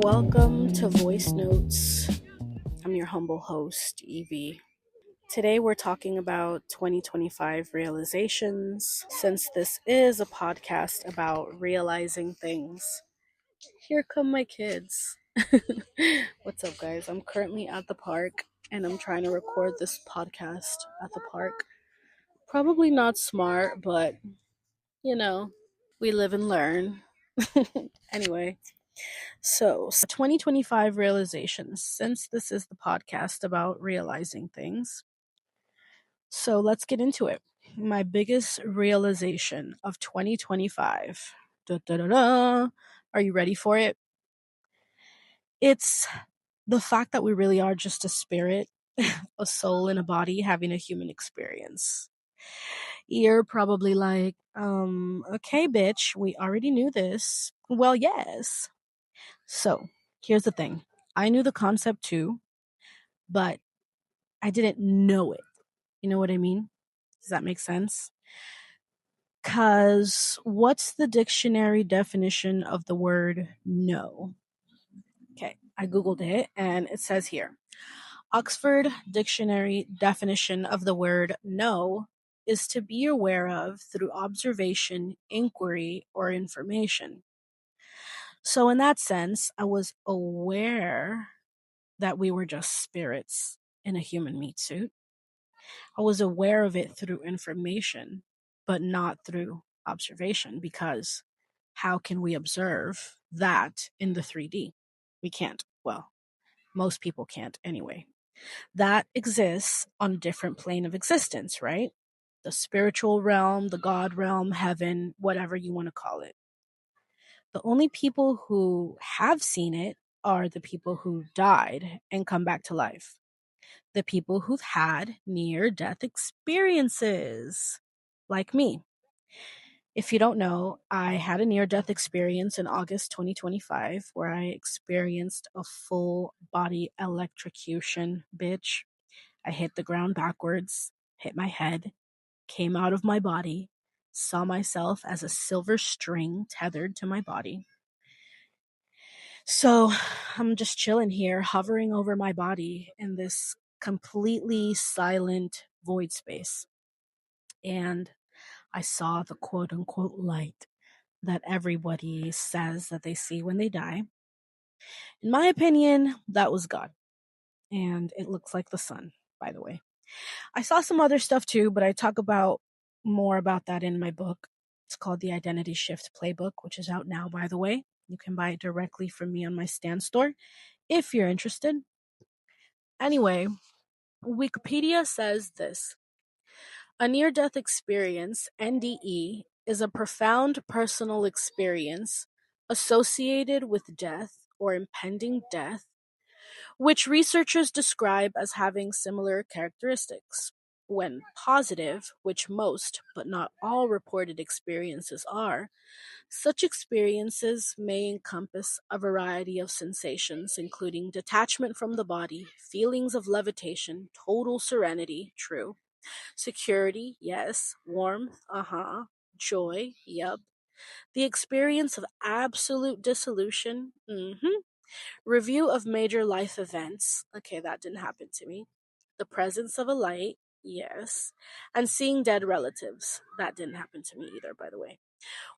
Welcome to Voice Notes. I'm your humble host, Evie. Today we're talking about 2025 realizations. Since this is a podcast about realizing things, here come my kids. What's up, guys? I'm currently at the park and I'm trying to record this podcast at the park. Probably not smart, but we live and learn. Anyway. So 2025 realizations, since this is the podcast about realizing things. So let's get into it. My biggest realization of 2025. Da, da, da, da. Are you ready for it? It's the fact that we really are just a spirit, a soul in a body having a human experience. You're probably like, okay, bitch, we already knew this. Well, yes. So here's the thing. I knew the concept too, but I didn't know it. You know what I mean? Does that make sense? Because what's the dictionary definition of the word know? Okay, I Googled it and it says here Oxford Dictionary definition of the word know is to be aware of through observation, inquiry, or information. So, in that sense, I was aware that we were just spirits in a human meat suit. I was aware of it through information, but not through observation, because how can we observe that in the 3D? We can't. Well, most people can't anyway. That exists on a different plane of existence, right? The spiritual realm, the God realm, heaven, whatever you want to call it. The only people who have seen it are the people who died and come back to life. The people who've had near-death experiences, like me. If you don't know, I had a near-death experience in August 2025 where I experienced a full-body electrocution, bitch. I hit the ground backwards, hit my head, came out of my body, saw myself as a silver string tethered to my body. So I'm just chilling here, hovering over my body in this completely silent void space. And I saw the quote unquote light that everybody says that they see when they die. In my opinion, that was God. And it looks like the sun, by the way. I saw some other stuff too, but I talk about more about that in my book. It's called The Identity Shift Playbook, which is out now, by the way. You can buy it directly from me on my Stan store if you're interested. Anyway, Wikipedia says this. A near-death experience, NDE, is a profound personal experience associated with death or impending death, which researchers describe as having similar characteristics. When positive, which most, but not all reported experiences are, such experiences may encompass a variety of sensations, including detachment from the body, feelings of levitation, total serenity, true, security, yes, warmth, joy, yep, the experience of absolute dissolution, review of major life events, okay, that didn't happen to me, the presence of a light, yes, and seeing dead relatives, that didn't happen to me either, by the way.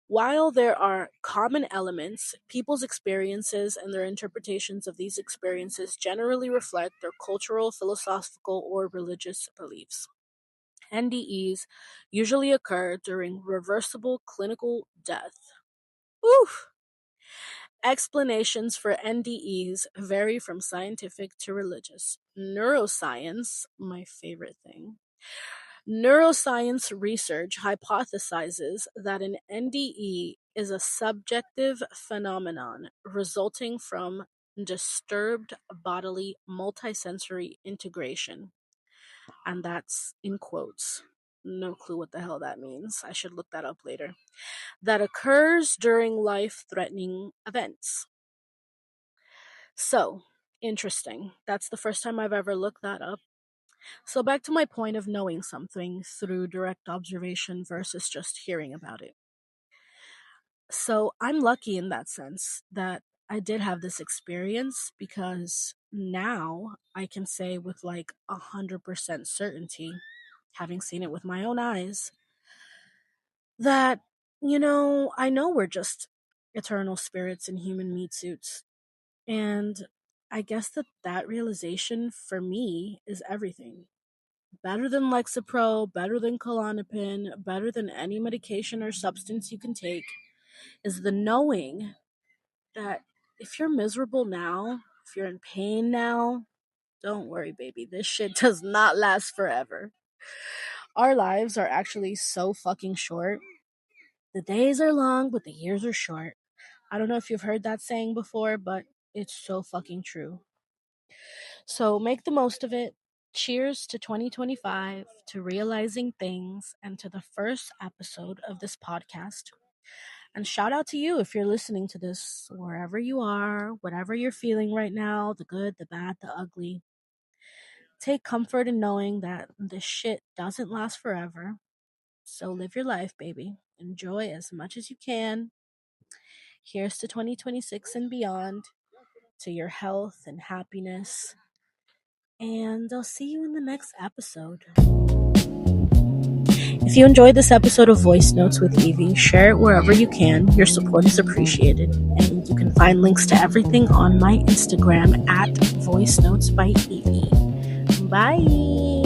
While there are common elements, people's experiences and their interpretations of these experiences generally reflect their cultural, philosophical, or religious beliefs. NDEs usually occur during reversible clinical death. Oof! Explanations for NDEs vary from scientific to religious. Neuroscience, my favorite thing. Neuroscience research hypothesizes that an NDE is a subjective phenomenon resulting from disturbed bodily multisensory integration. And that's in quotes. No clue what the hell that means. I should look that up later. That occurs during life-threatening events. So, interesting. That's the first time I've ever looked that up. So back to my point of knowing something through direct observation versus just hearing about it. So I'm lucky in that sense that I did have this experience because now I can say with like 100% certainty, having seen it with my own eyes, that, I know we're just eternal spirits in human meat suits. And I guess that realization for me is everything. Better than Lexapro, better than Klonopin, better than any medication or substance you can take is the knowing that if you're miserable now, if you're in pain now, don't worry, baby. This shit does not last forever. Our lives are actually so fucking short. The days are long, but the years are short. I don't know if you've heard that saying before, but it's so fucking true. So make the most of it. Cheers to 2025, to realizing things, and to the first episode of this podcast. And shout out to you if you're listening to this, wherever you are, whatever you're feeling right now, the good, the bad, the ugly. Take comfort in knowing that this shit doesn't last forever. So live your life, baby. Enjoy as much as you can. Here's to 2026 and beyond, to your health and happiness. And I'll see you in the next episode. If you enjoyed this episode of Voice Notes with Evie, share it wherever you can. Your support is appreciated. And you can find links to everything on my Instagram at Voice Notes by Evie. Bye!